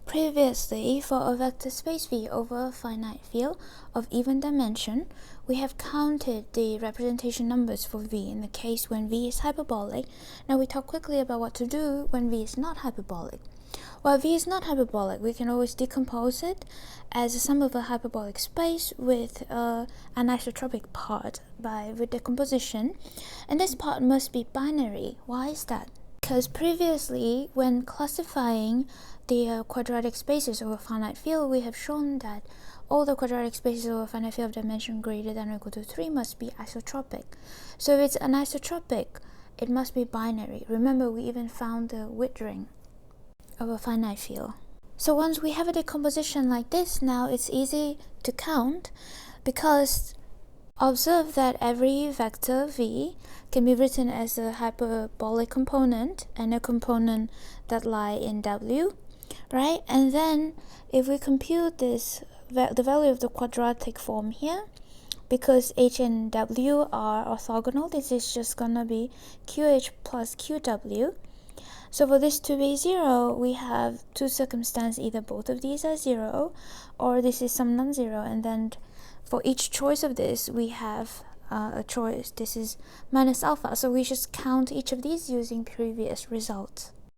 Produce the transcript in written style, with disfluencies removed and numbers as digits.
Previously, for a vector space V over a finite field of even dimension, we have counted the representation numbers for V in the case when V is hyperbolic. Now we talk quickly about what to do when V is not hyperbolic. While V is not hyperbolic, we can always decompose it as a sum of a hyperbolic space with an isotropic part with decomposition, and this part must be binary. Why is that? Because previously, when classifying the quadratic spaces over a finite field, we have shown that all the quadratic spaces over a finite field of dimension greater than or equal to 3 must be isotropic. So if it's anisotropic, it must be binary. Remember, we even found the width ring of a finite field. So once we have a decomposition like this, now it's easy to count, because observe that every vector V can be written as a hyperbolic component and a component that lie in W, right? And then if we compute this, the value of the quadratic form here, because H and W are orthogonal, this is just gonna be QH plus QW. So for this to be 0, we have two circumstances: either both of these are 0, or this is some non-zero, and then for each choice of this, we have a choice. This is minus alpha, so we just count each of these using previous results.